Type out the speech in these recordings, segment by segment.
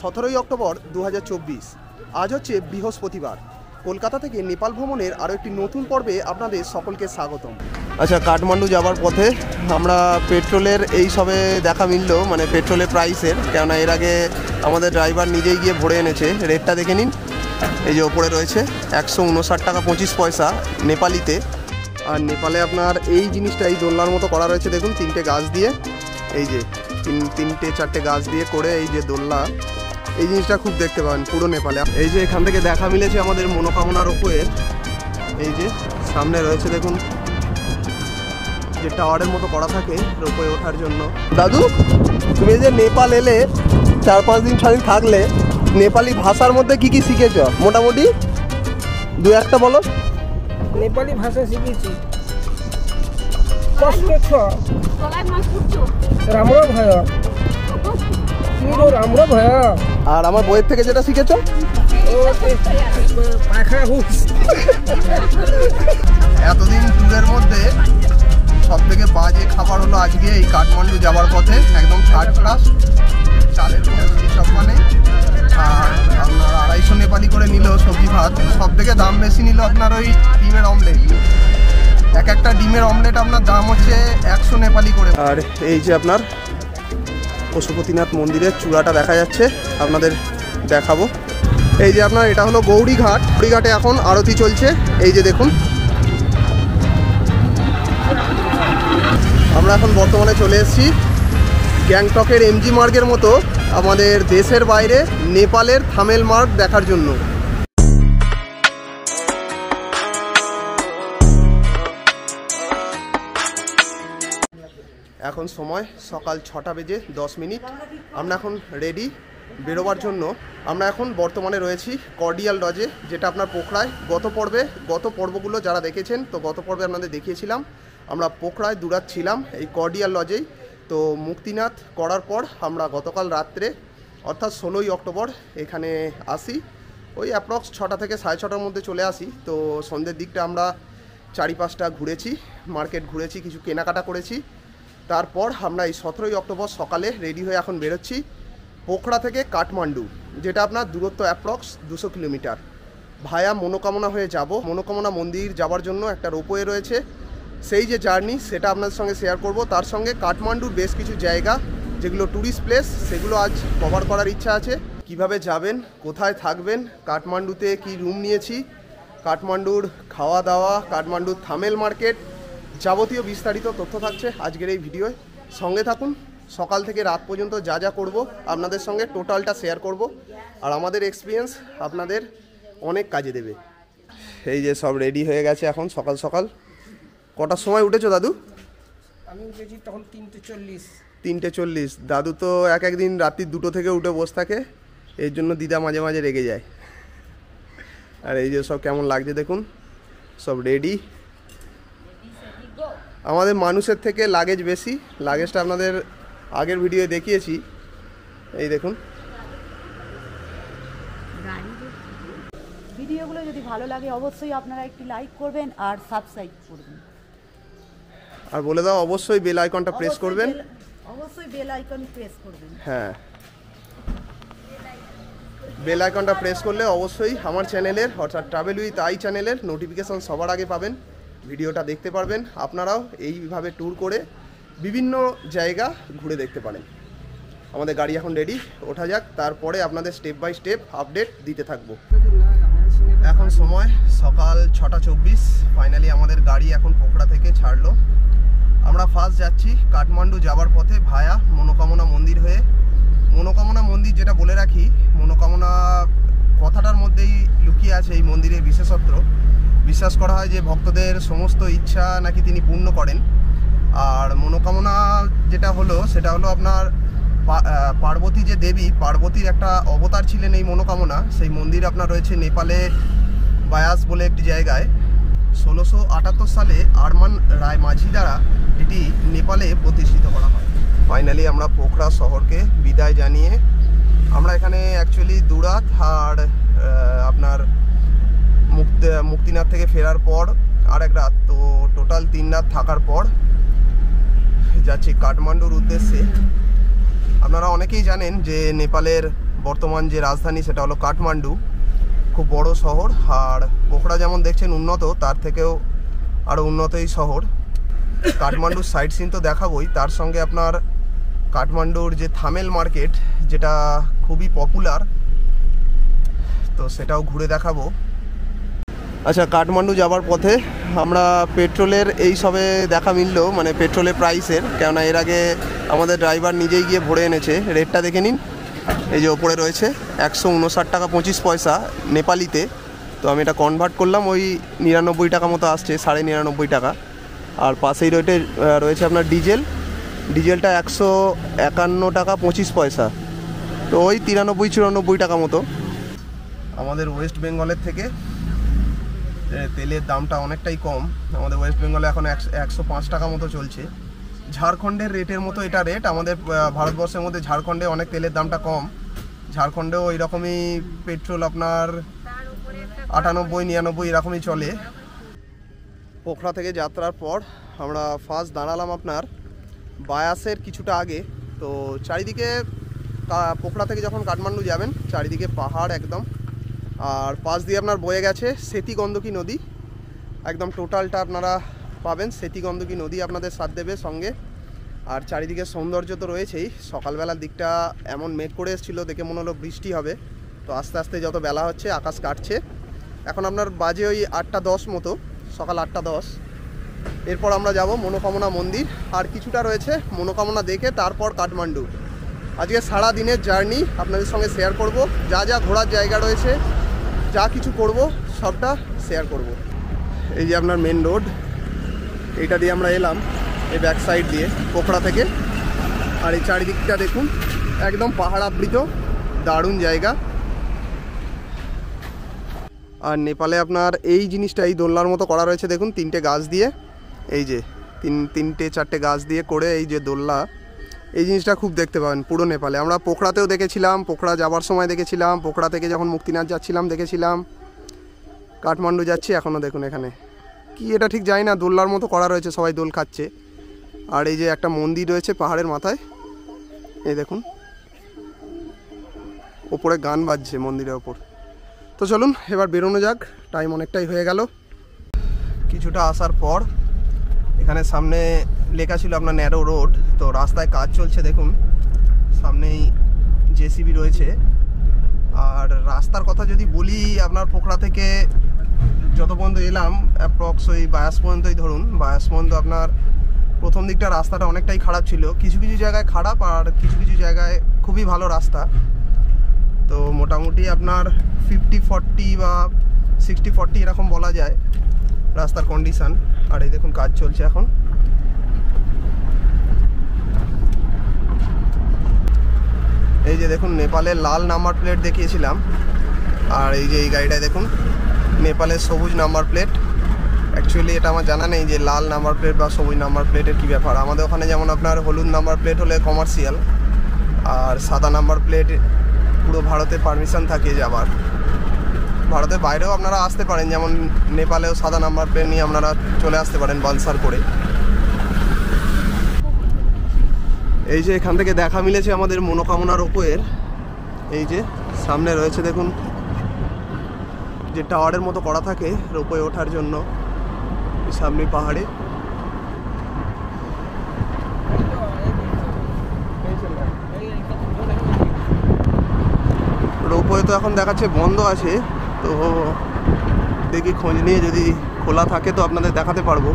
17ই October 2024। আজ হচ্ছে বৃহস্পতিবার। কলকাতা থেকে নেপাল ভ্রমণের আরও একটি নতুন পর্বে আপনাদের সকলকে স্বাগতম। আচ্ছা, কাঠমান্ডু যাবার পথে আমরা পেট্রোলের এই সবে দেখা মিলল, মানে পেট্রোলের প্রাইসের, কেননা এর আগে আমাদের ড্রাইভার নিজেই গিয়ে ভরে এনেছে। রেটটা দেখে নিন, এই যে ওপরে রয়েছে 159 টাকা 25 পয়সা নেপালিতে। আর নেপালে আপনার এই জিনিসটা এই দোলনার মতো করা রয়েছে, দেখুন 3টে গাছ দিয়ে, এই যে 3-4টে গাছ দিয়ে করে এই যে দোলনা, এই জিনিসটা খুব দেখতে পাবেন পুরো নেপালে। এই যে এখান থেকে দেখা মিলেছে আমাদের মনোকামনার রোপওয়ে, এই যে সামনে রয়েছে দেখুন, যে টাওয়ারের মতো করা থাকে রোপওয়ে ওঠার জন্য। দাদু, তুমি যে নেপাল এলে 4-5 দিন 6 দিন থাকলে, নেপালি ভাষার মধ্যে কি কি শিখেছ মোটামুটি 2-1টা বলো। নেপালি ভাষা শিখেছি, কষ্ট ছ রামরা ভয়, রামরা ভয়। আর আমার বইয়ের থেকে যেটা শিখেছো, এতদিন ট্যুরের মধ্যে সব থেকে বাজে খাবার হলো আজকে এই কাঠমান্ডু যাওয়ার পথে, একদম থার্ড ক্লাস চালের সব, মানে আর আপনার 250 নেপালি করে নিল সবজি ভাত। সব থেকে দাম বেশি নিল আপনার ওই ডিমের অমলেট, একটা ডিমের অমলেট আপনার দাম হচ্ছে 100 নেপালি করে। আর এই যে আপনার পশুপতিনাথ মন্দিরের চূড়াটা দেখা যাচ্ছে, আপনাদের দেখাবো। এই যে আপনার এটা হলো গৌরীঘাট, গৌরীঘাটে এখন আরতি চলছে, এই যে দেখুন। আমরা এখন বর্তমানে চলে এসেছি গ্যাংটকের এমজি মার্গের মতো আমাদের দেশের বাইরে নেপালের থামেল মার্গ দেখার জন্য। এখন সময় সকাল 6টা বেজে 10 মিনিট। আমরা এখন রেডি বেরোবার জন্য। আমরা এখন বর্তমানে রয়েছি কর্ডিয়াল লজে, যেটা আপনার পোখরায়। গত পর্বগুলো যারা দেখেছেন, তো গত পর্বে আপনাদের দেখিয়েছিলাম আমরা পোখরায় দুরাত ছিলাম এই কর্ডিয়াল লজেই। তো মুক্তিনাথ করার পর আমরা গতকাল রাত্রে অর্থাৎ 16ই অক্টোবর এখানে আসি। ওই অ্যাপ্রক্স 6টা থেকে 6:30টার মধ্যে চলে আসি। তো সন্ধ্যের দিকটা আমরা 4-5টা ঘুরেছি, মার্কেট ঘুরেছি, কিছু কেনাকাটা করেছি। তারপর আমরা এই 17ই অক্টোবর সকালে রেডি হয়ে এখন বেরোচ্ছি পোখরা থেকে কাঠমান্ডু, যেটা আপনার দূরত্ব অ্যাপ্রক্স 200 কিলোমিটার। ভায়া মনোকামনা হয়ে যাব। মনোকামনা মন্দির যাওয়ার জন্য একটা রোপওয়ে রয়েছে, সেই যে জার্নি সেটা আপনাদের সঙ্গে শেয়ার করব। তার সঙ্গে কাঠমান্ডুর বেশ কিছু জায়গা যেগুলো ট্যুরিস্ট প্লেস, সেগুলো আজ কভার করার ইচ্ছা আছে। কিভাবে যাবেন, কোথায় থাকবেন, কাঠমান্ডুতে কি রুম নিয়েছি, কাঠমান্ডুর খাওয়া দাওয়া, কাঠমান্ডুর থামেল মার্কেট, যাবতীয় বিস্তারিত তথ্য থাকছে আজকের এই ভিডিওয়। সঙ্গে থাকুন, সকাল থেকে রাত পর্যন্ত যা যা করব আপনাদের সঙ্গে টোটালটা শেয়ার করব। আর আমাদের এক্সপিরিয়েন্স আপনাদের অনেক কাজে দেবে। এই যে সব রেডি হয়ে গেছে এখন সকাল সকাল। কটার সময় উঠেছো দাদু? আমি উঠেছি তখন 3:40। 3:40। দাদু তো একদিন রাত্রি 2টো থেকে উঠে বসে থাকে, এর জন্য দিদা মাঝে মাঝে রেগে যায়। আর এই যে সব কেমন লাগছে দেখুন, সব রেডি। আমাদের মানুষের থেকে লাগেজ বেশি, লাগেজটা আপনাদের আগের ভিডিও দেখিয়েছি, এই দেখুন। ভিডিওগুলো যদি ভালো লাগে অবশ্যই আপনারা একটি লাইক করবেন আর সাবস্ক্রাইব করবেন। আর বলে দাও অবশ্যই বেল আইকনটা প্রেস করবেন। অবশ্যই বেল আইকন প্রেস করবেন। হ্যাঁ, বেল আইকনটা প্রেস করলে অবশ্যই আমার চ্যানেলের অর্থাৎ ট্রাভেল উইথ আই চ্যানেলের নোটিফিকেশন সবার আগে পাবেন, ভিডিওটা দেখতে পারবেন। আপনারাও এইভাবে ট্যুর করে বিভিন্ন জায়গা ঘুরে দেখতে পারেন। আমাদের গাড়ি এখন রেডি, ওঠা যাক, তারপরে আপনাদের স্টেপ বাই স্টেপ আপডেট দিতে থাকবো। এখন সময় সকাল 6:24। ফাইনালি আমাদের গাড়ি এখন পোখরা থেকে ছাড়লো। আমরা ফার্স্ট যাচ্ছি কাঠমান্ডু যাওয়ার পথে ভায়া মনোকামনা মন্দির হয়ে। মনোকামনা মন্দির, যেটা বলে রাখি, মনোকামনা কথাটার মধ্যেই লুকিয়ে আছে এই মন্দিরের বিশেষত্ব। বিশ্বাস করা হয় যে ভক্তদের সমস্ত ইচ্ছা নাকি তিনি পূর্ণ করেন। আর মনোকামনা যেটা হলো, সেটা হলো আপনার পার্বতী যে দেবী, পার্বতীর একটা অবতার ছিলেন এই মনোকামনা। সেই মন্দির আপনার রয়েছে নেপালে বায়াস বলে একটি জায়গায়। 1678 সালে আরমান রায় মাঝি দ্বারা এটি নেপালে প্রতিষ্ঠিত করা হয়। ফাইনালি আমরা পোখরা শহরকে বিদায় জানিয়ে আমরা এখানে অ্যাকচুয়ালি দুরাত আর আপনার মুক্তিনাথ থেকে ফেরার পর আর এক রাত, তো টোটাল 3 রাত থাকার পর যাচ্ছি কাঠমান্ডুর উদ্দেশ্যে। আপনারা অনেকেই জানেন যে নেপালের বর্তমান যে রাজধানী সেটা হলো কাঠমান্ডু, খুব বড় শহর। আর পোখরা যেমন দেখছেন উন্নত, তার থেকেও আরও উন্নত এই শহর। কাঠমান্ডুর সাইট সিন তো দেখাবোই, তার সঙ্গে আপনার কাঠমান্ডুর যে থামেল মার্কেট যেটা খুবই পপুলার, তো সেটাও ঘুরে দেখাবো। আচ্ছা, কাঠমান্ডু যাওয়ার পথে আমরা পেট্রোলের এই সবে দেখা মিলল, মানে পেট্রোলের প্রাইসের, কেননা এর আগে আমাদের ড্রাইভার নিজেই গিয়ে ভরে এনেছে। রেটটা দেখে নিন, এই যে ওপরে রয়েছে 159 টাকা 25 পয়সা নেপালিতে। তো আমি এটা কনভার্ট করলাম, ওই 99 টাকা মতো আসছে, 99.5 টাকা। আর পাশেই রয়েছে আপনার ডিজেলটা 151 টাকা 25 পয়সা, তো ওই 93-94 টাকা মতো। আমাদের ওয়েস্ট বেঙ্গলের থেকে তেলের দামটা অনেকটাই কম। আমাদের ওয়েস্ট বেঙ্গলে এখন 105 টাকা মতো চলছে। ঝাড়খণ্ডের রেটের মতো এটা রেট। আমাদের ভারতবর্ষের মধ্যে ঝাড়খণ্ডে অনেক তেলের দামটা কম। ঝাড়খণ্ডেও এইরকমই পেট্রোল আপনার 98-99 এরকমই চলে। পোখরা থেকে যাত্রার পর আমরা ফার্স্ট দাঁড়ালাম আপনার বায়াসের কিছুটা আগে। তো চারিদিকে পোখরা থেকে যখন কাঠমান্ডু যাবেন চারিদিকে পাহাড় একদম, আর পাশ দিয়ে আপনার বয়ে গেছে সেতি গন্দকী নদী। একদম টোটালটা আপনারা পাবেন সেতি গন্দকী নদী আপনাদের সাথ দেবে সঙ্গে। আর চারিদিকে সৌন্দর্য তো রয়েছেই। সকালবেলার দিকটা এমন মেঘ করে এসেছিলো, দেখে মনে হলো বৃষ্টি হবে। তো আস্তে আস্তে যত বেলা হচ্ছে আকাশ কাটছে। এখন আপনার বাজে ওই 8টা 10 মতো, সকাল 8টা 10। এরপর আমরা যাব মনোকামনা মন্দির, আর কিছুটা রয়েছে মনোকামনা দেখে তারপর কাঠমান্ডু। আজকে সারা দিনের জার্নি আপনাদের সঙ্গে শেয়ার করব, যা যা ঘোরার জায়গা রয়েছে, যা কিছু করব সবটা শেয়ার করব। এই যে আপনার মেন রোড, এইটা দিয়ে আমরা এলাম এই ব্যাক সাইড দিয়ে পোখরা থেকে। আর এই চারিদিকটা দেখুন একদম পাহাড় আবৃত, দারুণ জায়গা। আর নেপালে আপনার এই জিনিসটা, এই দোলনার মতো করা রয়েছে দেখুন, 3টে গাছ দিয়ে, এই যে 3-4টে গাছ দিয়ে করে এই যে দোলনা, এই জিনিসটা খুব দেখতে পাবেন পুরো নেপালে। আমরা পোখরাতেও দেখেছিলাম, পোখরা যাবার সময় দেখেছিলাম, পোখরা থেকে যখন মুক্তিনাথ যাচ্ছিলাম দেখেছিলাম, কাঠমান্ডু যাচ্ছি এখনও দেখুন এখানে কি এটা ঠিক জানি না, দোলনার মতো করা রয়েছে, সবাই দোল খাচ্ছে। আর এই যে একটা মন্দির রয়েছে পাহাড়ের মাথায়, এই দেখুন ওপরে গান বাজছে মন্দিরের ওপর। তো চলুন এবার বেরোনো যাক, টাইম অনেকটাই হয়ে গেল। কিছুটা আসার পর এখানে সামনে লেখা ছিল আপনার ন্যারো রোড, তো রাস্তায় কাজ চলছে দেখুন, সামনেই জেসিবি রয়েছে। আর রাস্তার কথা যদি বলি, আপনার পোখরা থেকে যত পর্যন্ত এলাম অ্যাপ্রক্স ওই বায়াস পর্যন্তই ধরুন। বায়াস পর্যন্ত আপনার প্রথম দিকটা রাস্তাটা অনেকটাই খারাপ ছিল, কিছু কিছু জায়গায় খারাপ আর কিছু কিছু জায়গায় খুবই ভালো রাস্তা। তো মোটামুটি আপনার 50-40 বা 60-40 এরকম বলা যায় রাস্তার কন্ডিশান। আর এই দেখুন কাজ চলছে এখন। এই যে দেখুন নেপালের লাল নাম্বার প্লেট দেখিয়েছিলাম, আর এই যে এই গাড়িটায় দেখুন নেপালের সবুজ নাম্বার প্লেট। অ্যাকচুয়ালি এটা আমার জানা নেই যে লাল নাম্বার প্লেট বা সবুজ নাম্বার প্লেটের কী ব্যাপার। আমাদের ওখানে যেমন আপনার হলুদ নাম্বার প্লেট হলে কমার্শিয়াল, আর সাদা নাম্বার প্লেট পুরো ভারতে পারমিশন থাকে যাবার। ভারতের বাইরেও আপনারা আসতে পারেন, যেমন নেপালেও সাদা নাম্বার প্লেট নিয়ে আপনারা চলে আসতে পারেন বালসার করে। এই যে এখান থেকে দেখা মিলেছে আমাদের মনোকামনা রোপওয়ের, এই যে সামনে রয়েছে দেখুন যে টাওয়ারের মতো করা থাকে রোপওয়ে ওঠার জন্য, সামনে পাহাড়ে। রোপওয়ে তো এখন দেখাচ্ছে বন্ধ আছে, তো দেখি খোঁজ নিয়ে যদি খোলা থাকে তো আপনাদের দেখাতে পারবো।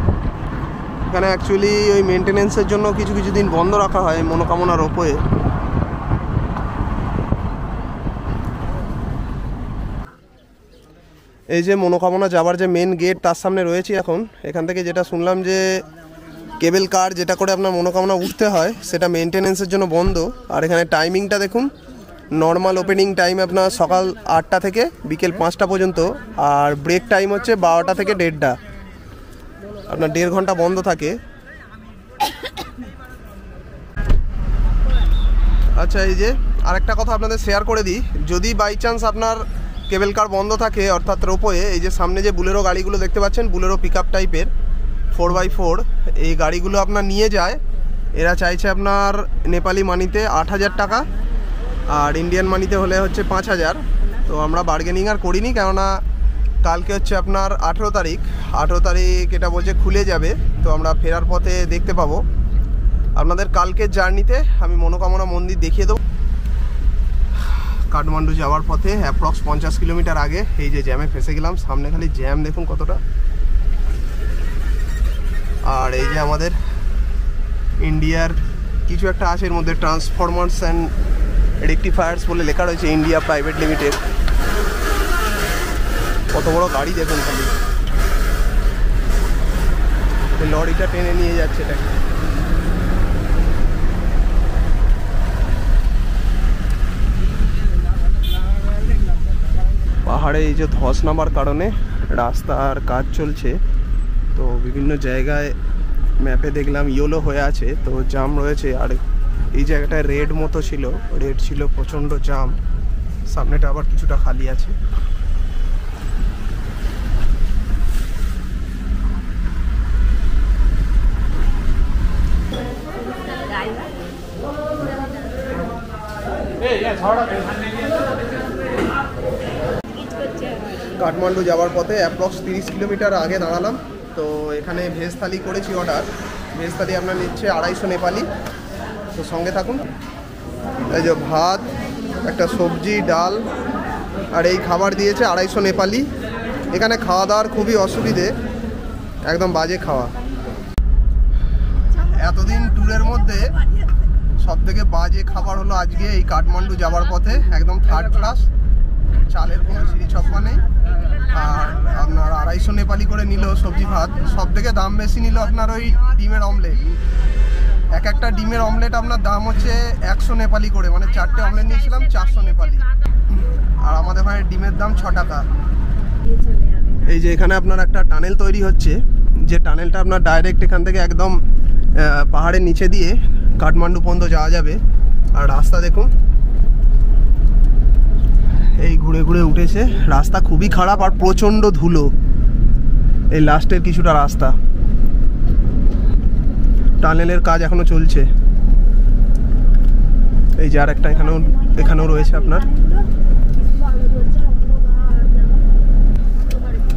এখানে অ্যাকচুয়ালি ওই মেনটেনেন্সের জন্য কিছু কিছু দিন বন্ধ রাখা হয় মনোকামনা রোপওয়ে। এই যে মনোকামনা যাবার যে মেন গেট তার সামনে রয়েছে এখন। এখান থেকে যেটা শুনলাম যে কেবল কার যেটা করে আপনার মনোকামনা উঠতে হয় সেটা মেনটেনেন্সের জন্য বন্ধ। আর এখানে টাইমিংটা দেখুন, নর্মাল ওপেনিং টাইম আপনার সকাল 8টা থেকে বিকেল 5টা পর্যন্ত, আর ব্রেক টাইম হচ্ছে 12টা থেকে 1:30। আপনার 1.5 ঘন্টা বন্ধ থাকে। আচ্ছা, এই যে আরেকটা কথা আপনাদের শেয়ার করে দিই, যদি বাই চান্স আপনার কেবল কার বন্ধ থাকে অর্থাৎ রোপওয়ে, এই যে সামনে যে বুলেরো গাড়িগুলো দেখতে পাচ্ছেন, বুলেরো পিকআপ টাইপের 4x4, এই গাড়িগুলো আপনার নিয়ে যায়। এরা চাইছে আপনার নেপালি মানিতে 8,000 টাকা আর ইন্ডিয়ান মানিতে হলে হচ্ছে 5000। তো আমরা বার্গেনিং আর করিনি, কেননা কালকে হচ্ছে আপনার 18 তারিখ এটা বলছে খুলে যাবে। তো আমরা ফেরার পথে দেখতে পাবো। আপনাদের কালকের জার্নিতে আমি মনোকামনা মন্দির দেখিয়ে দেবো। কাঠমান্ডু যাওয়ার পথে অ্যাপ্রক্স 50 কিলোমিটার আগে এই যে জ্যামে ফেসে গেলাম। সামনে খালি জ্যাম দেখুন কতটা। আর এই যে আমাদের ইন্ডিয়ার কিছু একটা আছে, এর মধ্যে ট্রান্সফরমার্স অ্যান্ড রেকটিফায়ার্স বলে লেখা রয়েছে, ইন্ডিয়া প্রাইভেট লিমিটেড। কত বড় গাড়ি দেখুন খালি, লরিটা টেনে নিয়ে যাচ্ছে এটাকে। পাহাড়ে এই যে ধস নামার কারণে রাস্তার কাজ চলছে, তো বিভিন্ন জায়গায় ম্যাপে দেখলাম ইয়েলো হয়ে আছে, তো জাম রয়েছে। আর এই জায়গাটায় রেড মতো ছিল, রেড ছিল, প্রচণ্ড জাম। সামনেটা আবার কিছুটা খালি আছে। কাঠমান্ডু যাওয়ার পথে অ্যাপ্রক্স 30 কিলোমিটার আগে দাঁড়ালাম। তো এখানে ভেজ থালি করেছি অর্ডার। ভেজ থালি আপনার নিচ্ছে 250 নেপালি। তো সঙ্গে থাকুন। এই যে ভাত, একটা সবজি, ডাল আর এই খাবার দিয়েছে 250 নেপালি। এখানে খাওয়া দাওয়ার খুবই অসুবিধে, একদম বাজে খাওয়া। এতদিন ট্যুরের মধ্যে সবথেকে বাজে খাবার হলো আজকে এই কাঠমান্ডু যাওয়ার পথে, একদম থার্ড ক্লাস। চালের কোনো সিঁড়ি ছপ্পা নেই। আর আপনার 250 নেপালি করে নিল সবজি ভাত। সব থেকে দাম বেশি নিল আপনার ওই ডিমের অমলেট। একটা ডিমের অমলেট আপনার দাম হচ্ছে 100 নেপালি করে, মানে 4টে অমলেট নিয়েছিলাম 400 নেপালি। আর আমাদের ওখানে ডিমের দাম 6 টাকা। এই যে এখানে আপনার একটা টানেল তৈরি হচ্ছে, যে টানেলটা আপনার ডাইরেক্ট এখান থেকে একদম পাহাড়ের নিচে দিয়ে কাঠমান্ডু পর্যন্ত যাওয়া যাবে। আর রাস্তা দেখুন, এই ঘুরে ঘুরে উঠেছে। রাস্তা খুবই খারাপ আর প্রচণ্ড ধুলো। এই লাস্টের কিছুটা রাস্তা, টানেলের কাজ এখনো চলছে। এই যে আর একটা এখানেও রয়েছে আপনার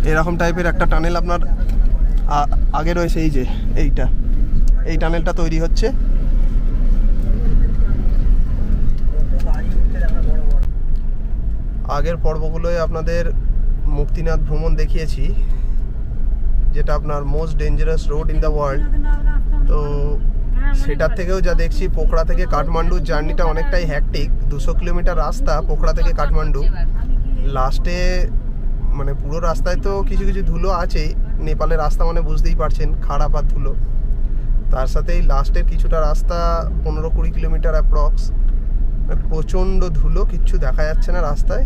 এরকম টাইপের একটা টানেল আপনার আগে রয়েছে। এই যে এই টানেলটা তৈরি হচ্ছে। আগের পর্বগুলোয় আপনাদের মুক্তিনাথ ভ্রমণ দেখিয়েছি, যেটা আপনার most dangerous road in the world. তো সেটার থেকেও যা দেখছি পোখরা থেকে কাঠমান্ডুর জার্নিটা অনেকটাই হ্যাকটিক। 200 কিলোমিটার রাস্তা পোখরা থেকে কাঠমান্ডু। লাস্টে মানে পুরো রাস্তায় তো কিছু কিছু ধুলো আছেই। নেপালের রাস্তা মানে বুঝতেই পারছেন, খারাপ আর ধুলো। তার সাথে এই লাস্টের কিছুটা রাস্তা 15-20 কিলোমিটার অ্যাপ্রক্স, প্রচণ্ড ধুলো, কিচ্ছু দেখা যাচ্ছে না রাস্তায়।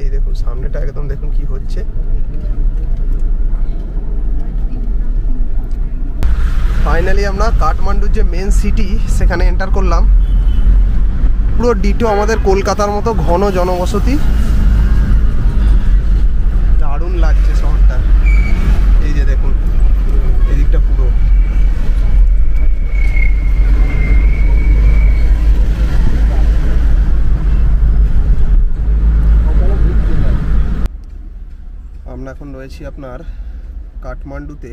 এই দেখুন সামনেটা একদম দেখুন কি হচ্ছে। ফাইনালি আমরা কাঠমান্ডুর যে মেন সিটি সেখানে এন্টার করলাম। পুরো ডিটো আমাদের কলকাতার মতো ঘন জনবসতি। দারুণ লাগছে শহরটা। এই যে দেখুন এদিকটা পুরো। আমরা এখন রয়েছি আপনার কাঠমান্ডুতে।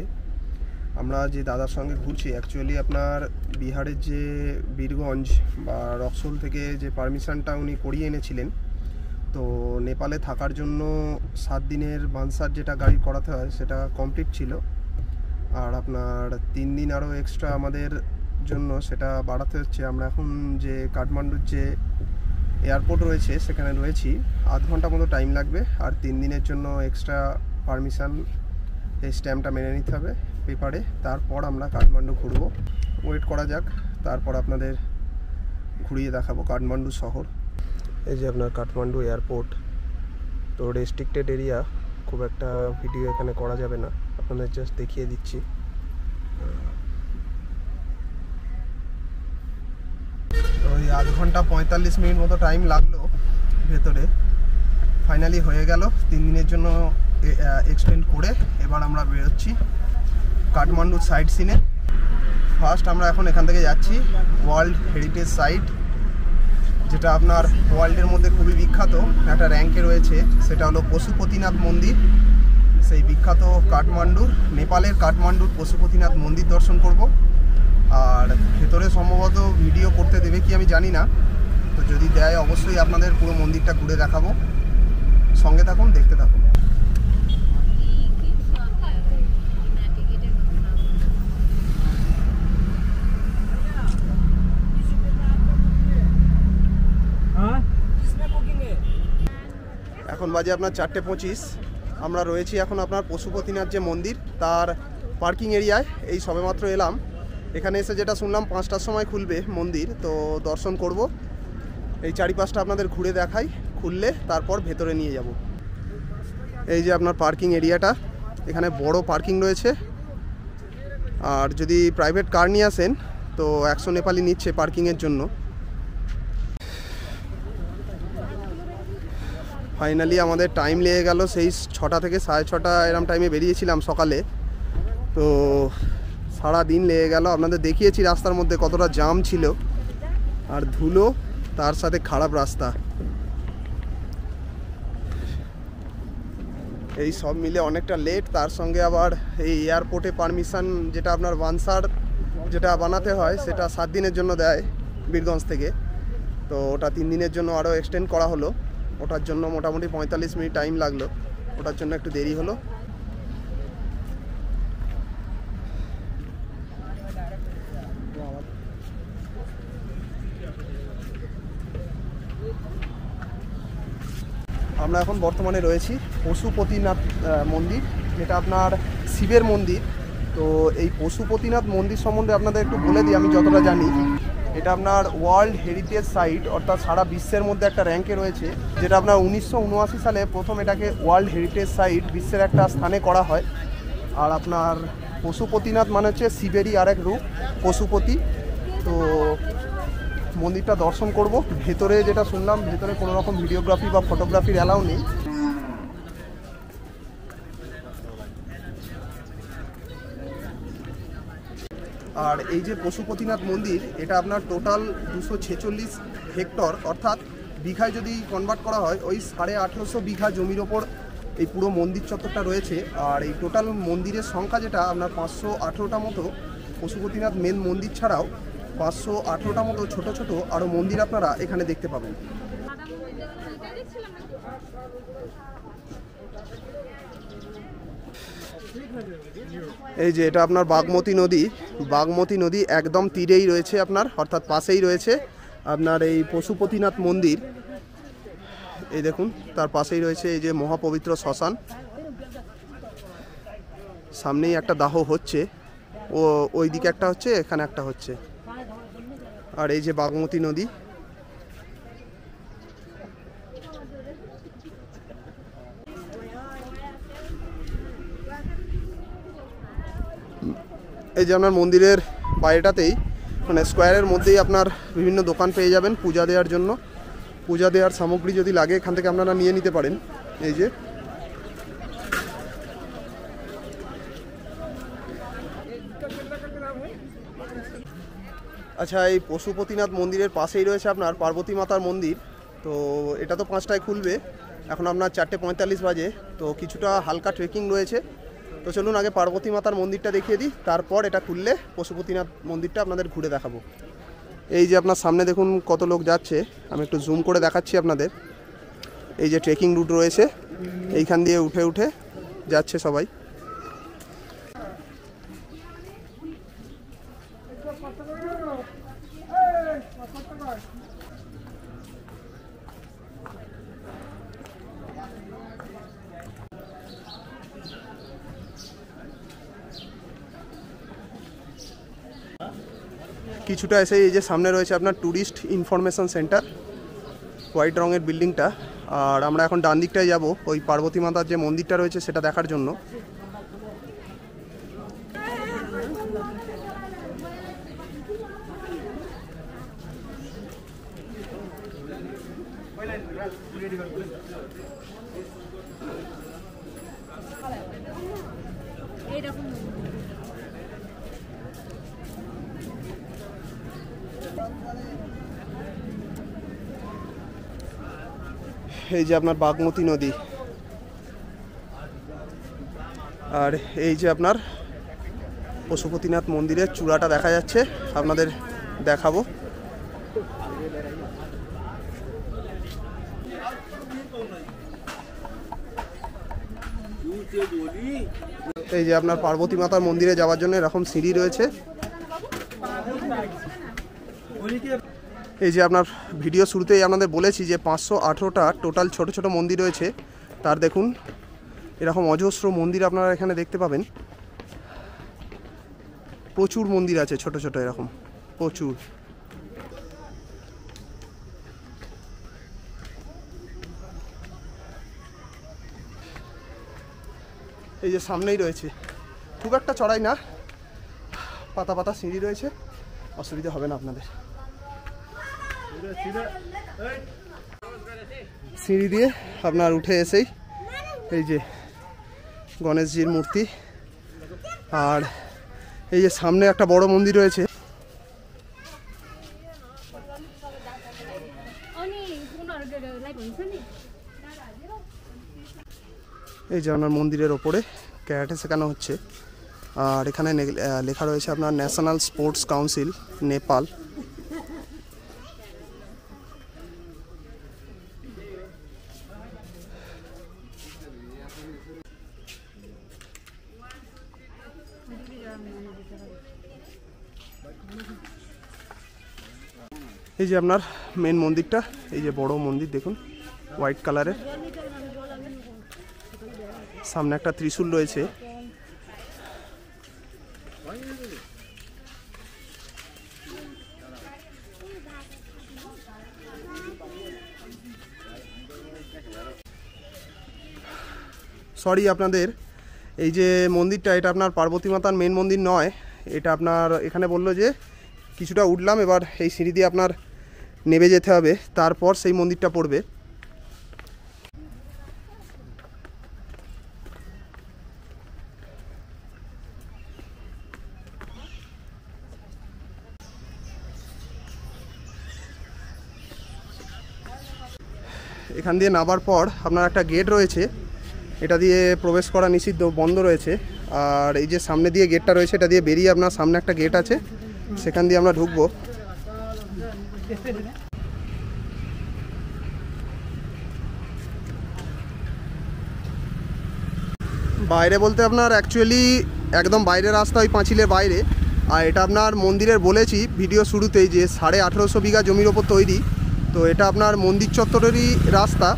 আমরা যে দাদার সঙ্গে ঘুরছি অ্যাকচুয়ালি আপনার বিহারের যে বীরগঞ্জ বা রক্সোল থেকে যে পারমিশনটা উনি করিয়ে এনেছিলেন। তো নেপালে থাকার জন্য 7 দিনের বানসার যেটা গাড়ি করাতে হয় সেটা কমপ্লিট ছিল। আর আপনার 3 দিন আরও এক্সট্রা আমাদের জন্য সেটা বাড়াতে হচ্ছে। আমরা এখন যে কাঠমান্ডুর যে এয়ারপোর্ট রয়েছে সেখানে রয়েছি। আধ ঘন্টা মতো টাইম লাগবে। আর 3 দিনের জন্য এক্সট্রা পারমিশন, এই স্ট্যাম্পটা মেনে নিতে হবে পেপারে। তারপর আমরা কাঠমান্ডু ঘুরবো। ওয়েট করা যাক, তারপর আপনাদের ঘুরিয়ে দেখাবো কাঠমান্ডু শহর। এই যে আপনার কাঠমান্ডু এয়ারপোর্ট। তো রেস্ট্রিক্টেড এরিয়া, খুব একটা ভিডিও এখানে করা যাবে না, আপনাদের জাস্ট দেখিয়ে দিচ্ছি। তো ওই আধ ঘন্টা 45 মিনিট মতো টাইম লাগলো ভেতরে। ফাইনালি হয়ে গেল 3 দিনের জন্য এক্সটেন্ড করে। এবার আমরা বেরোচ্ছি কাঠমান্ডু সাইট সিনে। ফার্স্ট আমরা এখন এখান থেকে যাচ্ছি ওয়ার্ল্ড হেরিটেজ সাইট যেটা আপনার ওয়ার্ল্ডের মধ্যে খুবই বিখ্যাত একটা র্যাঙ্কে রয়েছে, সেটা হলো পশুপতিনাথ মন্দির। সেই বিখ্যাত কাঠমান্ডুর, নেপালের কাঠমান্ডুর পশুপতিনাথ মন্দির দর্শন করব। আর ভেতরে সম্ভবত ভিডিও করতে দেবে কি আমি জানি না, তো যদি দেয় অবশ্যই আপনাদের পুরো মন্দিরটা ঘুরে দেখাবো। সঙ্গে থাকুন, দেখতে থাকুন। এখন বাজে আপনার 4:25। আমরা রয়েছি এখন আপনার পশুপতিনাথ যে মন্দির তার পার্কিং এরিয়ায়। এই সবেমাত্র এলাম, এখানে এসে যেটা শুনলাম 5টার সময় খুলবে মন্দির, তো দর্শন করব। এই চারিপাশটা আপনাদের ঘুরে দেখাই, খুললে তারপর ভেতরে নিয়ে যাব। এই যে আপনার পার্কিং এরিয়াটা, এখানে বড় পার্কিং রয়েছে। আর যদি প্রাইভেট কার নিয়ে আসেন তো 100 নেপালি নিচ্ছে পার্কিংয়ের জন্য। ফাইনালি আমাদের টাইম লেগে গেল, সেই 6টা থেকে 6:30 এরম টাইমে বেরিয়েছিলাম সকালে। তো সারা দিন লেগে গেল। আপনাদের দেখিয়েছি রাস্তার মধ্যে কতটা জ্যাম ছিল, আর ধুলো, তার সাথে খারাপ রাস্তা, এই সব মিলে অনেকটা লেট। তার সঙ্গে আবার এই এয়ারপোর্টে পারমিশন যেটা আপনার ওয়ানসার যেটা বানাতে হয়, সেটা 7 দিনের জন্য দেয় বীরগঞ্জ থেকে। তো ওটা 3 দিনের জন্য আরও এক্সটেন্ড করা হলো। ওটার জন্য মোটামুটি 45 মিনিট টাইম লাগলো, ওটার জন্য একটু দেরি হলো। আমরা এখন বর্তমানে রয়েছি পশুপতিনাথ মন্দির, যেটা আপনার শিবের মন্দির। তো এই পশুপতিনাথ মন্দির সম্বন্ধে আপনাদের একটু বলে দিই আমি যতটা জানি। এটা আপনার ওয়ার্ল্ড হেরিটেজ সাইট, অর্থাৎ সারা বিশ্বের মধ্যে একটা র্যাঙ্কে রয়েছে, যেটা আপনার 1979 সালে প্রথম এটাকে ওয়ার্ল্ড হেরিটেজ সাইট বিশ্বের একটা স্থানে করা হয়। আর আপনার পশুপতিনাথ মানে হচ্ছে শিবেরই আরেক রূপ, পশুপতি। তো মন্দিরটা দর্শন করব। ভেতরে যেটা শুনলাম, ভেতরে কোনো রকম ভিডিওগ্রাফি বা ফটোগ্রাফির অ্যালাউ নেই। আর এই যে পশুপতিনাথ মন্দির, এটা আপনার টোটাল 246 হেক্টর, অর্থাৎ বিঘায় যদি কনভার্ট করা হয় ওই 1850 বিঘা জমির ওপর এই পুরো মন্দির চত্বরটা রয়েছে। আর এই টোটাল মন্দিরের সংখ্যা যেটা আপনার 518টা মতো পশুপতিনাথ মেন মন্দির ছাড়াও 518টা মতো ছোট ছোট আরও মন্দির আপনারা এখানে দেখতে পাবেন। এই যে এটা আপনার বাগমতী নদী একদম তীরেই রয়েছে আপনার, অর্থাৎ পাশেই রয়েছে আপনার এই পশুপতিনাথ মন্দির। এই দেখুন তার পাশেই রয়েছে এই যে মহাপবিত্র শ্মশান, সামনেই একটা দাহ হচ্ছে, ও ওই দিকে একটা হচ্ছে, এখানে একটা হচ্ছে। আর এই যে বাগমতী নদী, এই যে আপনার মন্দিরের বাইরেটাতেই মানে স্কোয়ারের মধ্যেই আপনার বিভিন্ন দোকান পেয়ে যাবেন পূজা দেওয়ার জন্য। পূজা দেওয়ার সামগ্রী যদি লাগে এখান থেকে আপনারা নিয়ে নিতে পারেন। এই যে আচ্ছা, এই পশুপতিনাথ মন্দিরের পাশেই রয়েছে আপনার পার্বতী মাতার মন্দির। তো এটা তো 5টায় খুলবে, এখন আপনার 4:45 বাজে। তো কিছুটা হালকা ট্রেকিং রয়েছে। তো চলুন আগে পার্বতী মাতার মন্দিরটা দেখিয়ে দিই, তারপর এটা খুললে পশুপতিনাথ মন্দিরটা আপনাদের ঘুরে দেখাবো। এই যে আপনার সামনে দেখুন কত লোক যাচ্ছে, আমি একটু জুম করে দেখাচ্ছি আপনাদের। এই যে ট্রেকিং রুট রয়েছে, এইখান দিয়ে উঠে উঠে যাচ্ছে সবাই। কিছুটা এসে এই যে সামনে রয়েছে আপনার ট্যুরিস্ট ইনফরমেশন সেন্টার, হোয়াইট রঙের বিল্ডিংটা। আর আমরা এখন ডান দিকটায় যাব ওই পার্বতী মাতার যে মন্দিরটা রয়েছে সেটা দেখার জন্য। এই যে আপনার বাগমতী নদী, আর এই যে আপনার পশুপতিনাথ মন্দিরের চূড়াটা দেখা যাচ্ছে, আপনাদের দেখাবো। এই যে আপনার পার্বতী মাতার মন্দিরে যাওয়ার জন্য এরকম সিঁড়ি রয়েছে। এই যে আপনার ভিডিও শুরুতেই আপনাদের বলেছি যে 518টা টোটাল ছোট ছোট মন্দির রয়েছে। তার দেখুন এরকম অজস্র মন্দির আপনারা এখানে দেখতে পাবেন। প্রচুর মন্দির আছে ছোট ছোট, এরকম প্রচুর। এই যে সামনেই রয়েছে, খুব একটা চড়াই না, পাতা পাতা সিঁড়ি রয়েছে, অসুবিধা হবে না আপনাদের। সিঁড়ি দিয়ে আপনার উঠে এসেই এই যে গণেশজির মূর্তি, আর এই যে সামনে একটা বড় মন্দির রয়েছে। এই যে আপনার মন্দিরের ওপরে ক্যারাটে শেখানো হচ্ছে, আর এখানে লেখা রয়েছে আপনার ন্যাশনাল স্পোর্টস কাউন্সিল নেপাল। এই যে আপনার মেন মন্দিরটা, এই যে বড় মন্দির দেখুন হোয়াইট কালারের, সামনে একটা ত্রিশূল রয়েছে। সরি আপনাদের, এই যে মন্দিরটা এটা আপনার পার্বতী মাতার মেন মন্দির নয়, এটা আপনার এখানে বললো যে কিছুটা উঠলাম, এবার এই সিঁড়ি দিয়ে আপনার নেমে যেতে হবে, তারপর সেই মন্দিরটা পড়বে। এখান দিয়ে নামার পর আপনার একটা গেট রয়েছে, এটা দিয়ে প্রবেশ করা নিষিদ্ধ, বন্ধ রয়েছে। আর এই যে সামনে দিয়ে গেটটা রয়েছে, এটা দিয়ে বেরিয়ে আপনার সামনে একটা গেট আছে, সেখান দিয়ে আমরা ঢুকবো। বাইরে বলতে আপনার অ্যাকচুয়ালি একদম বাইরের রাস্তা, ওই পাঁচিলের বাইরে। আর এটা আপনার মন্দিরের বলেছি ভিডিও শুরুতেই যে 1850 বিঘা জমির ওপর তৈরি, তো এটা আপনার মন্দির চত্বরেরই রাস্তা।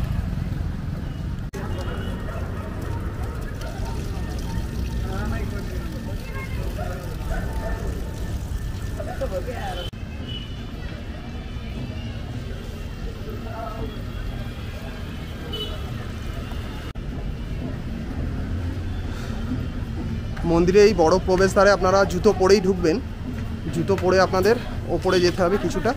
মন্দিরে এই বড় প্রবেশদ্বারে আপনারা জুতো পরেই ঢুকবেন, জুতো পরে আপনাদের ওপরে যেতে হবে কিছুটা।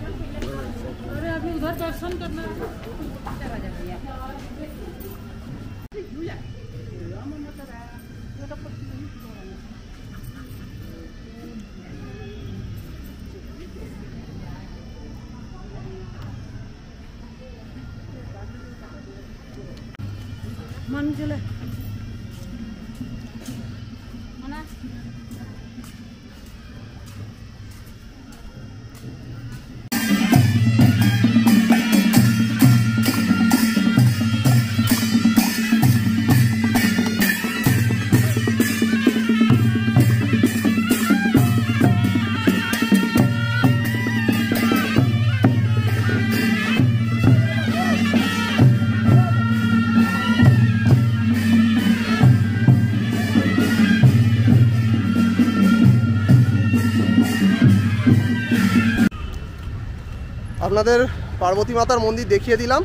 আপনাদের পার্বতী মাতার মন্দির দেখিয়ে দিলাম।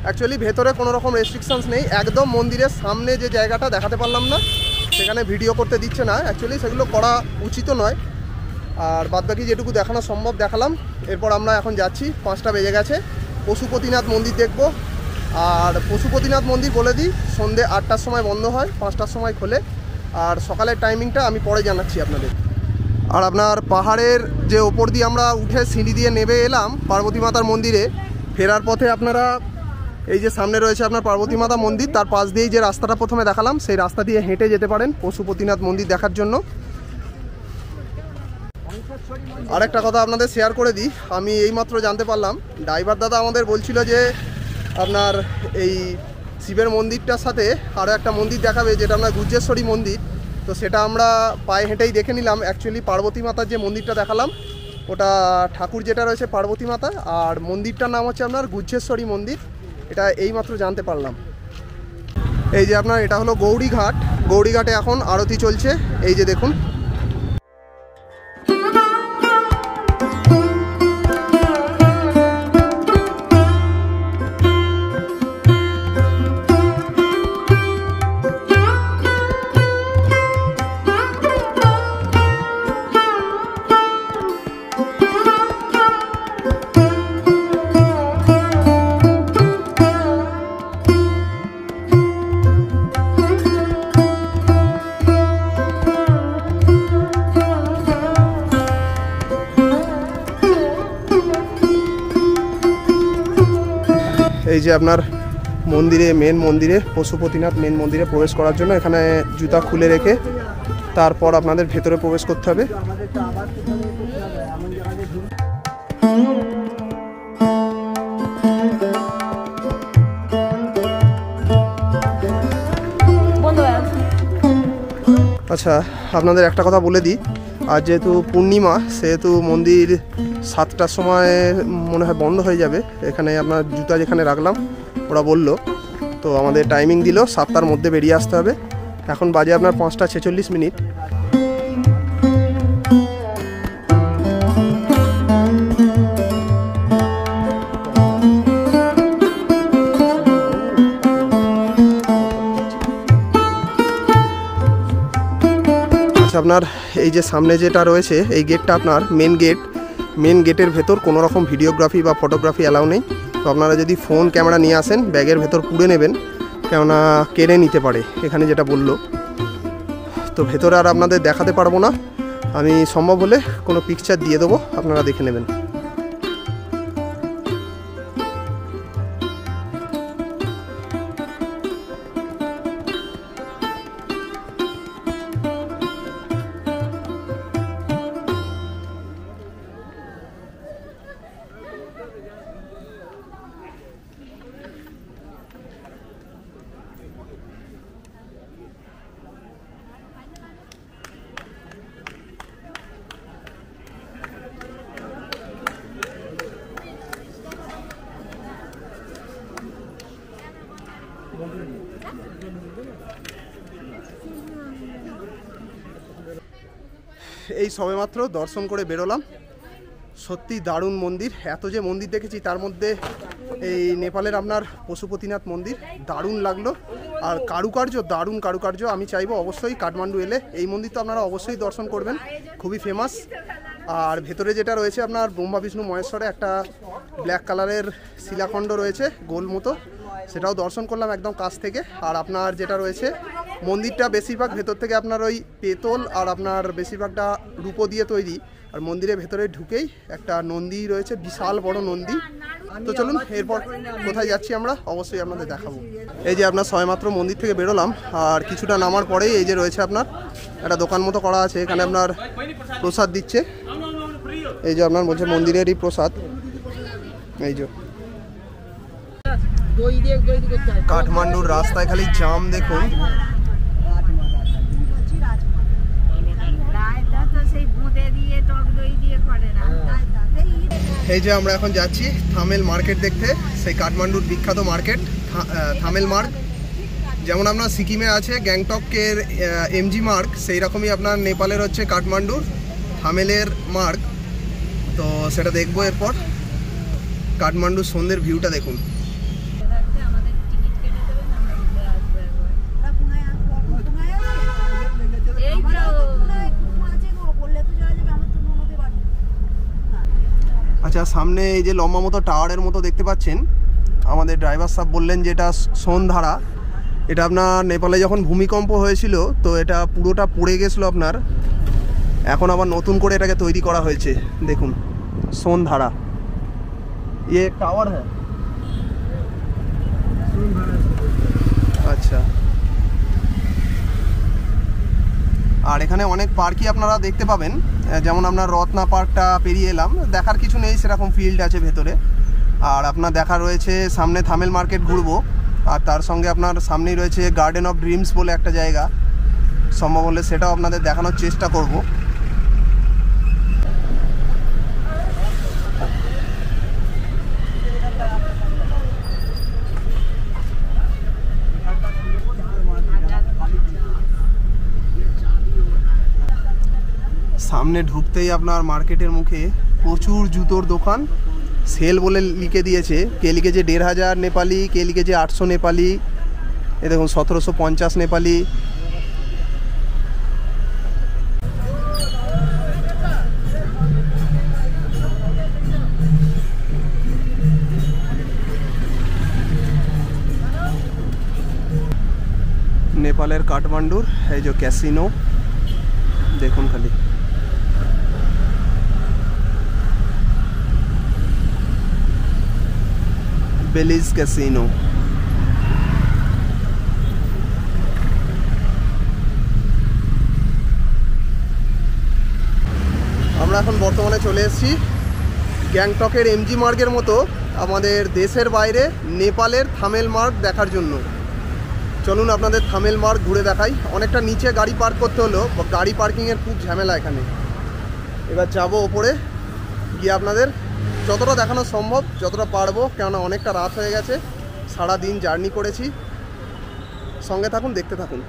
অ্যাকচুয়ালি ভেতরে কোনো রকম রেস্ট্রিকশনস নেই, একদম মন্দিরের সামনে যে জায়গাটা দেখাতে পারলাম না, সেখানে ভিডিও করতে দিচ্ছে না। অ্যাকচুয়ালি সেগুলো করা উচিত নয়, আর বাদবাকি যেটুকু দেখানো সম্ভব দেখালাম। এরপর আমরা এখন যাচ্ছি, 5টা বেজে গেছে, পশুপতিনাথ মন্দির দেখব। আর পশুপতিনাথ মন্দির বলে দিই, সন্ধ্যে 8টার সময় বন্ধ হয়, 5টার সময় খোলে। আর সকালের টাইমিংটা আমি পরে জানাচ্ছি আপনাদের। আর আপনার পাহাড়ের যে ওপর দিয়ে আমরা উঠে সিঁড়ি দিয়ে নেমে এলাম পার্বতী মাতার মন্দিরে, ফেরার পথে আপনারা এই যে সামনে রয়েছে আপনার পার্বতী মাতা মন্দির, তার পাশ দিয়েই যে রাস্তাটা প্রথমে দেখালাম সেই রাস্তা দিয়ে হেঁটে যেতে পারেন পশুপতিনাথ মন্দির দেখার জন্য। আরেকটা কথা আপনাদের শেয়ার করে দিই, আমি এইমাত্র জানতে পারলাম ড্রাইভার দাদা আমাদের বলছিল যে আপনার এই শিবের মন্দিরটার সাথে আরও একটা মন্দির দেখাবে যেটা আপনার গুজ্জেশ্বরী মন্দির। তো সেটা আমরা পায়ে হেঁটেই দেখে নিলাম। অ্যাকচুয়ালি পার্বতী মাতার যে মন্দিরটা দেখালাম ওটা ঠাকুর যেটা রয়েছে পার্বতী মাতা, আর মন্দিরটার নাম হচ্ছে আপনার গুজ্জেশ্বরী মন্দির। এটা এইমাত্র জানতে পারলাম। এই যে আপনার এটা হলো গৌরীঘাট, গৌরীঘাটে এখন আরতি চলছে, এই যে দেখুন। এই যে আপনার মন্দিরে, মেন মন্দিরে, পশুপতিনাথ মেন মন্দিরে প্রবেশ করার জন্য এখানে জুতা খুলে রেখে তারপর আপনাদের ভেতরে প্রবেশ করতে হবে। আচ্ছা, আপনাদের একটা কথা বলে দিই, আর যেহেতু পূর্ণিমা সেহেতু মন্দির 7টার সময় মনে হয় বন্ধ হয়ে যাবে। এখানে আপনার জুতা যেখানে রাখলাম ওরা বললো, তো আমাদের টাইমিং দিল 7টার মধ্যে বেরিয়ে আসতে হবে। এখন বাজে আপনার 5টা 46 মিনিট। আপনার এই যে সামনে যেটা রয়েছে এই গেটটা আপনার মেন গেট। মেন গেটের ভেতর কোনো রকম ভিডিওগ্রাফি বা ফটোগ্রাফি অ্যালাউ নেই। তো আপনারা যদি ফোন ক্যামেরা নিয়ে আসেন ব্যাগের ভেতর পুড়ে নেবেন, কেননা কেড়ে নিতে পারে, এখানে যেটা বললো। তো ভেতরে আর আপনাদের দেখাতে পারবো না, আমি সম্ভব হলে কোনো পিকচার দিয়ে দেবো, আপনারা দেখে নেবেন। এই সবেমাত্র দর্শন করে বেরোলাম। সত্যি দারুণ মন্দির। এত যে মন্দির দেখেছি তার মধ্যে এই নেপালের আপনার পশুপতিনাথ মন্দির দারুণ লাগলো, আর কারুকার্য দারুণ কারুকার্য। আমি চাইবো অবশ্যই কাঠমান্ডু এলে এই মন্দির তো আপনারা অবশ্যই দর্শন করবেন, খুবই ফেমাস। আর ভেতরে যেটা রয়েছে আপনার ব্রহ্মা বিষ্ণু মহেশ্বরে একটা ব্ল্যাক কালারের শিলাখণ্ড রয়েছে গোল মতো, সেটাও দর্শন করলাম একদম কাছ থেকে। আর আপনার যেটা রয়েছে মন্দিরটা বেশিরভাগ ভেতর থেকে আপনার ওই পেতল আর আপনার বেশিরভাগটা রূপো দিয়ে তৈরি। আর মন্দিরের ভেতরে ঢুকেই একটা নন্দী রয়েছে, বিশাল বড় নন্দী। তো চলুন এরপর কোথায় যাচ্ছি আমরা অবশ্যই আপনাদের দেখাবো। এই যে আপনার সবেমাত্র মন্দির থেকে বেরোলাম, আর কিছুটা নামার পরেই এই যে রয়েছে আপনার একটা দোকান মতো করা আছে, এখানে আপনার প্রসাদ দিচ্ছে। এই যে আপনার বলছে মন্দিরেরই প্রসাদ। এই যে কাঠমান্ডুর রাস্তায় খালি জাম দেখুন। এই যে আমরা এখন যাচ্ছি থামেল মার্কেট দেখতে, সেই কাঠমান্ডুর বিখ্যাত মার্কেট থামেল মার্গ। যেমন আপনার সিকিমে আছে গ্যাংটকের এমজি মার্গ, সেই রকমই আপনার নেপালের হচ্ছে কাঠমান্ডুর থামেলের মার্গ। তো সেটা দেখবো এরপর। কাঠমান্ডুর সন্ধ্যের ভিউটা দেখুন। আচ্ছা, সামনে এই যে লম্বা মতো টাওয়ারের মতো দেখতে পাচ্ছেন, আমাদের ড্রাইভার সাহেব বললেন যে এটা সোনধারা। এটা আপনার নেপালে যখন ভূমিকম্প হয়েছিল তো এটা পুরোটা পড়ে গেছিলো আপনার, এখন আবার নতুন করে এটাকে তৈরি করা হয়েছে। দেখুন সোনধারা, ये टावर है। আচ্ছা, আর এখানে অনেক পার্কই আপনারা দেখতে পাবেন, যেমন আপনার রত্না পার্কটা পেরিয়ে এলাম, দেখার কিছু নেই সেরকম ফিল্ড আছে ভেতরে। আর আপনার দেখা রয়েছে সামনে থামেল মার্কেট ঘুরবো, আর তার সঙ্গে আপনার সামনেই রয়েছে গার্ডেন অফ ড্রিমস বলে একটা জায়গা, সম্ভব হলে সেটাও আপনাদের দেখানোর চেষ্টা করব। সামনে ঢুকতেই আপনার মার্কেটের মুখে প্রচুর জুতোর দোকান, সেল বলে লিখে দিয়েছে, কে লিখেছে 1500 নেপালি, কে লিখেছে 800 নেপালি, এ দেখুন 1750 নেপালি। নেপালের কাঠমান্ডুর এই যে ক্যাসিনো দেখুন খালি, বেলিজ ক্যাসিনো। আমরা এখন বর্তমানে চলে এসেছি গ্যাংটকের এমজি মার্গের মতো আমাদের দেশের বাইরে নেপালের থামেল মার্গ দেখার জন্য। চলুন আপনাদের থামেল মার্গ ঘুরে দেখাই। অনেকটা নিচে গাড়ি পার্ক করতে হলো, গাড়ি পার্কিংয়ের খুব ঝামেলা এখানে। এবার যাব ওপরে গিয়ে আপনাদের যতটা দেখানো সম্ভব, যতটা পারবো, কেননা অনেকটা রাত হয়ে গেছে, সারা দিন জার্নি করেছি। সঙ্গে থাকুন, দেখতে থাকুন।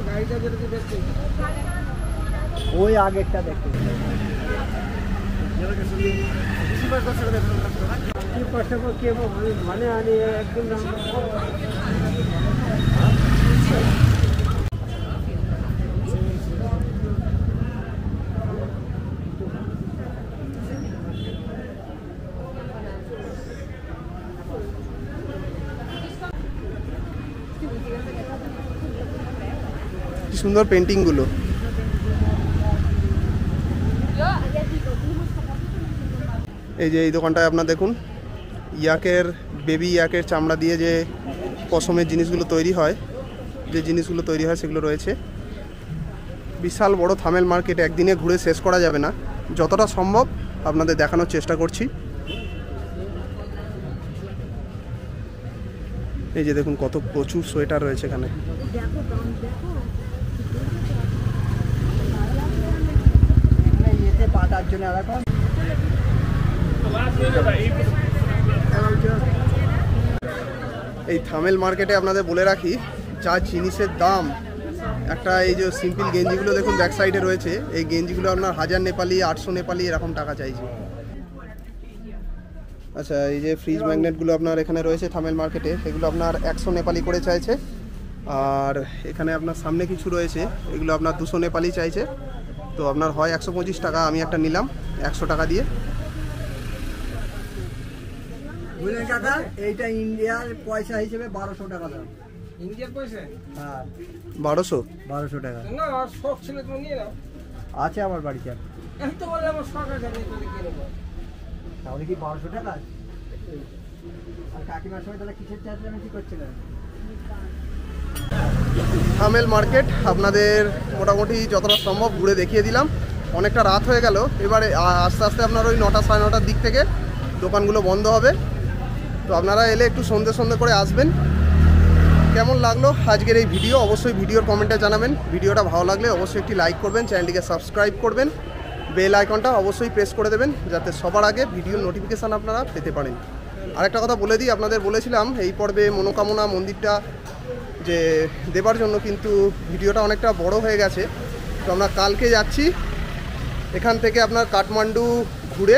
গাড়িটা যেটা দেখতে ওই আগেরটা দেখতে মানে আনি একদম সুন্দর পেন্টিংগুলো। এই যে এই দোকানটায় আপনার দেখুন ইয়াকের, বেবি ইয়াকের চামড়া দিয়ে যে পশমের জিনিসগুলো তৈরি হয়, সেগুলো রয়েছে। বিশাল বড় থামেল মার্কেট, একদিনে ঘুরে শেষ করা যাবে না, যতটা সম্ভব আপনাদের দেখানোর চেষ্টা করছি। এই যে দেখুন কত প্রচুর সোয়েটার রয়েছে এখানে। পাতার জন্য এখন এই থামেল মার্কেটে আপনাদের বলে রাখি, যা জিনিসের দাম, একটা এই যে সিম্পল গেঞ্জিগুলো দেখুন ব্যাক সাইডে রয়েছে, এই গেঞ্জিগুলো আপনার 1000 নেপালি, 800 নেপালি এরকম টাকা চাইছে। আচ্ছা, এই যে ফ্রিজ ম্যাগনেটগুলো আপনার এখানে রয়েছে থামেল মার্কেটে, এগুলো আপনার 100 নেপালি করে চাইছে। আর এখানে আপনার সামনে কিছু রয়েছে, এগুলো আপনার 200 নেপালি চাইছে। তো আপনার হয় 125 টাকা, আমি একটা নিলাম 100 টাকা দিয়ে। বুঝলেন কাকা, এইটা ইন্ডিয়ার পয়সা হিসেবে 1200 টাকা দাম। ইন্ডিয়ার পয়সা? হ্যাঁ 1200 টাকা। না, আর শখ ছিল তুমি নিয়ে নাও। আছে আমার বাড়িতে। আমি তো বলে আমার শখ আছে, আমি তোকে কিনে নেবো। তাহলে কি 1200 টাকা? আর কাকিমার সময় তাহলে কিসের চার্জ আমি কি করছিলাম? থামেল মার্কেট আপনাদের মোটামুটি যতটা সম্ভব ঘুরে দেখিয়ে দিলাম। অনেকটা রাত হয়ে গেল, এবারে আস্তে আস্তে আপনার ওই 9টা সাড়ে 9টার দিক থেকে দোকানগুলো বন্ধ হবে। তো আপনারা এলে একটু সন্ধে করে আসবেন। কেমন লাগলো আজকের এই ভিডিও অবশ্যই ভিডিওর কমেন্টে জানাবেন। ভিডিওটা ভালো লাগলে অবশ্যই একটি লাইক করবেন, চ্যানেলটিকে সাবস্ক্রাইব করবেন, বেল আইকনটা অবশ্যই প্রেস করে দেবেন যাতে সবার আগে ভিডিওর নোটিফিকেশান আপনারা পেতে পারেন। আরেকটা কথা বলে দিই, আপনাদের বলেছিলাম এই পর্বে মনোকামনা মন্দিরটা যে দেবার জন্য, কিন্তু ভিডিওটা অনেকটা বড় হয়ে গেছে। তো আমরা কালকে যাচ্ছি, এখান থেকে আপনার কাঠমান্ডু ঘুরে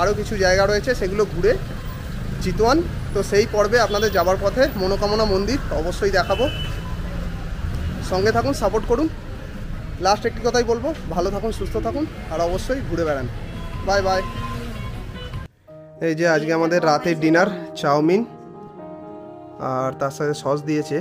আরও কিছু জায়গা রয়েছে সেগুলো ঘুরে চিতওয়ান। তো সেই পর্বে আপনাদের যাবার পথে মনোকামনা মন্দির অবশ্যই দেখাবো। সঙ্গে থাকুন, সাপোর্ট করুন। লাস্ট একটি কথাই বলবো, ভালো থাকুন, সুস্থ থাকুন, আর অবশ্যই ঘুরে বেড়ান। Bye bye. এই যে আজকে আমাদের রাতের ডিনার চাউমিন, আর তার সাথে সস দিয়েছে